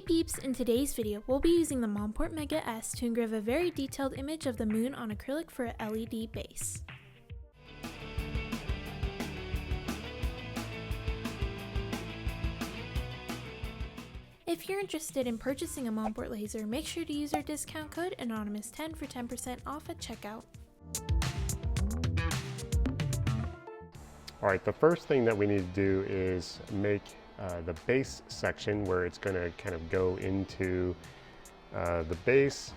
Hey peeps, in today's video we'll be using the Monport Mega S to engrave a very detailed image of the moon on acrylic for a LED base. If you're interested in purchasing a Monport laser, make sure to use our discount code Anonymous10 for 10% off at checkout. Alright, the first thing that we need to do is make the base section where it's going to kind of go into the base.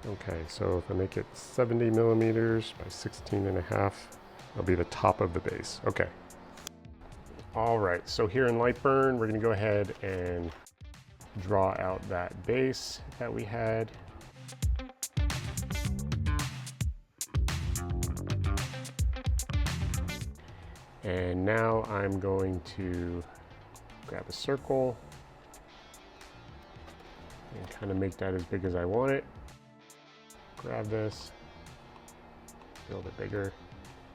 Okay, so if I make it 70 millimeters by 16.5, that'll be the top of the base. Okay. Alright, so here in LightBurn, we're going to go ahead and draw out that base that we had. And now I'm going to grab a circle and kind of make that as big as I want it. Grab this, build it bigger.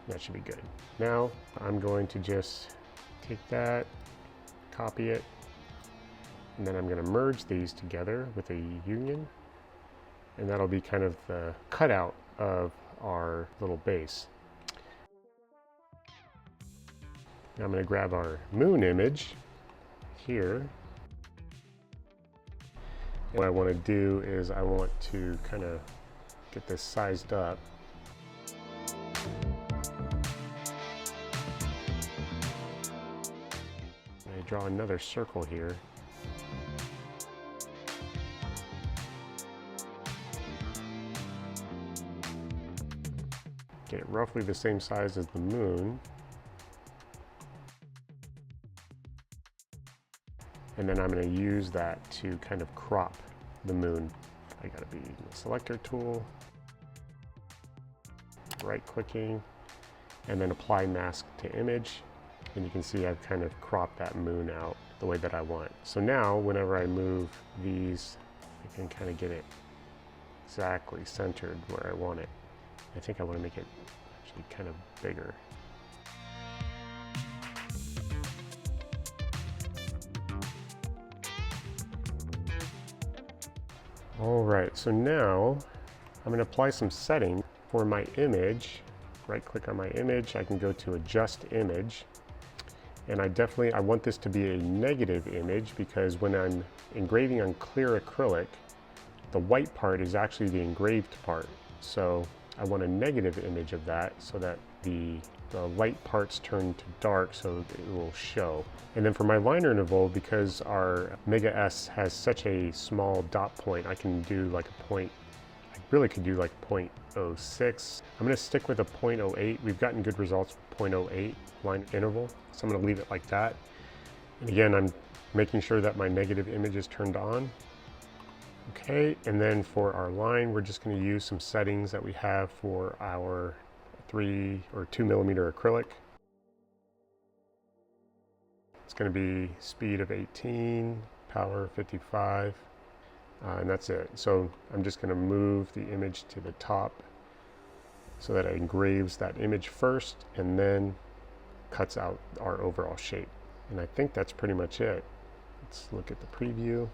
That should be good. Now I'm going to just take that, copy it, and then I'm going to merge these together with a union. And that'll be kind of the cutout of our little base. Now I'm going to grab our moon image here. What I want to do is I want to kind of get this sized up. I draw another circle here. Get it roughly the same size as the moon. And then I'm going to use that to kind of crop the moon. I got to be the selector tool, right clicking, and then apply mask to image. And you can see I've kind of cropped that moon out the way that I want. So now whenever I move these, I can kind of get it exactly centered where I want it. I think I want to make it actually kind of bigger. Alright, so now I'm going to apply some setting for my image. Right click on my image, I can go to adjust image. And I want this to be a negative image because when I'm engraving on clear acrylic, the white part is actually the engraved part. So I want a negative image of that so that the light parts turn to dark so it will show. And then for my liner interval, because our Mega S has such a small dot point, I can do like a point, I really could do like 0.06. I'm going to stick with a 0.08. We've gotten good results with 0.08 line interval, so I'm going to leave it like that. And again, I'm making sure that my negative image is turned on. Okay, and then for our line, we're just going to use some settings that we have for our 3 or 2 millimeter acrylic. It's going to be speed of 18, power 55, and that's it. So I'm just going to move the image to the top so that it engraves that image first and then cuts out our overall shape. And I think that's pretty much it. Let's look at the preview.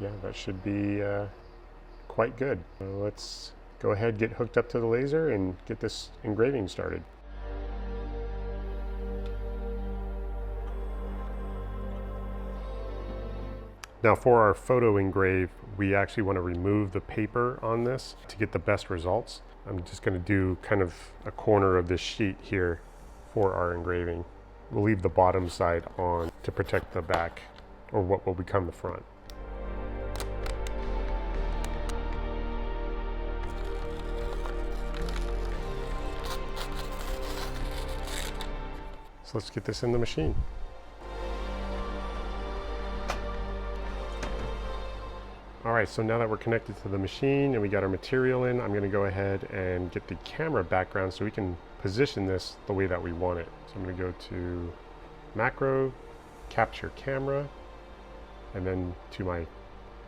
Yeah, that should be quite good. Let's go ahead, get hooked up to the laser and get this engraving started. Now for our photo engrave, we actually want to remove the paper on this to get the best results. I'm just going to do kind of a corner of this sheet here for our engraving. We'll leave the bottom side on to protect the back, or what will become the front. So let's get this in the machine. Alright, so now that we're connected to the machine and we got our material in, I'm going to go ahead and get the camera background so we can position this the way that we want it. So I'm going to go to macro, capture camera, and then to my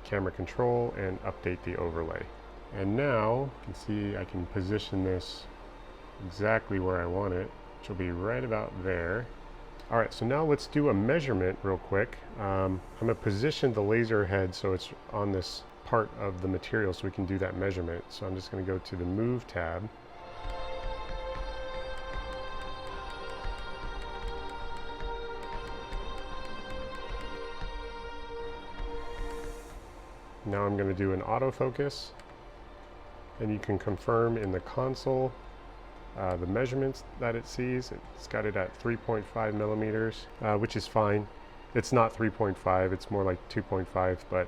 camera control and update the overlay. And now you can see I can position this exactly where I want it, which will be right about there. All right, so now let's do a measurement real quick. I'm going to position the laser head so it's on this part of the material so we can do that measurement. So I'm just going to go to the Move tab. Now I'm going to do an autofocus, and you can confirm in the console the measurements that it sees. It's got it at 3.5 millimeters, which is fine. It's not 3.5, it's more like 2.5, but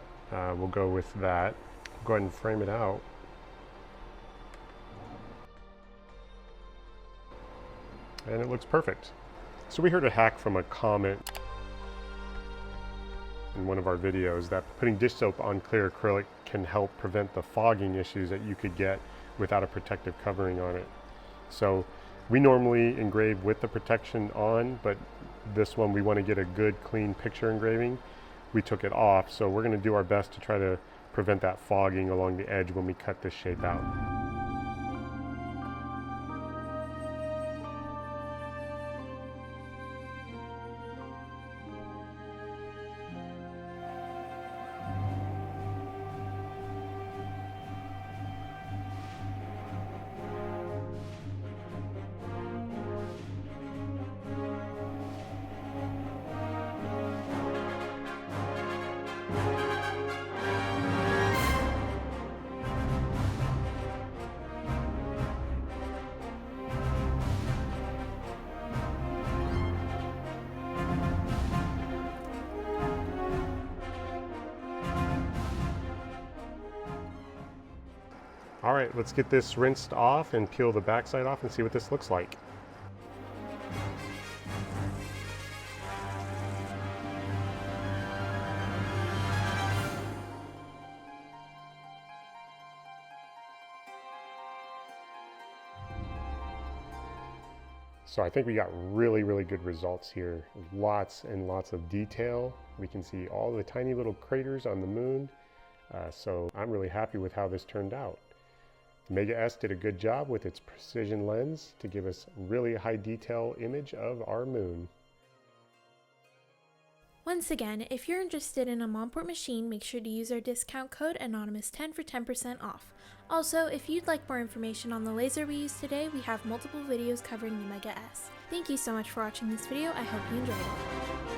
we'll go with that. Go ahead and frame it out. And it looks perfect. So we heard a hack from a comment in one of our videos that putting dish soap on clear acrylic can help prevent the fogging issues that you could get without a protective covering on it. So we normally engrave with the protection on, but this one we want to get a good clean picture engraving. We took it off, so we're going to do our best to try to prevent that fogging along the edge when we cut this shape out. All right, let's get this rinsed off and peel the backside off and see what this looks like. So I think we got really good results here. Lots and lots of detail. We can see all the tiny little craters on the moon. So I'm really happy with how this turned out. Mega S did a good job with its precision lens to give us really high detail image of our moon. Once again, if you're interested in a Monport machine, make sure to use our discount code Anonymous10 for 10% off. Also, if you'd like more information on the laser we used today, we have multiple videos covering the Mega S. Thank you so much for watching this video. I hope you enjoyed it.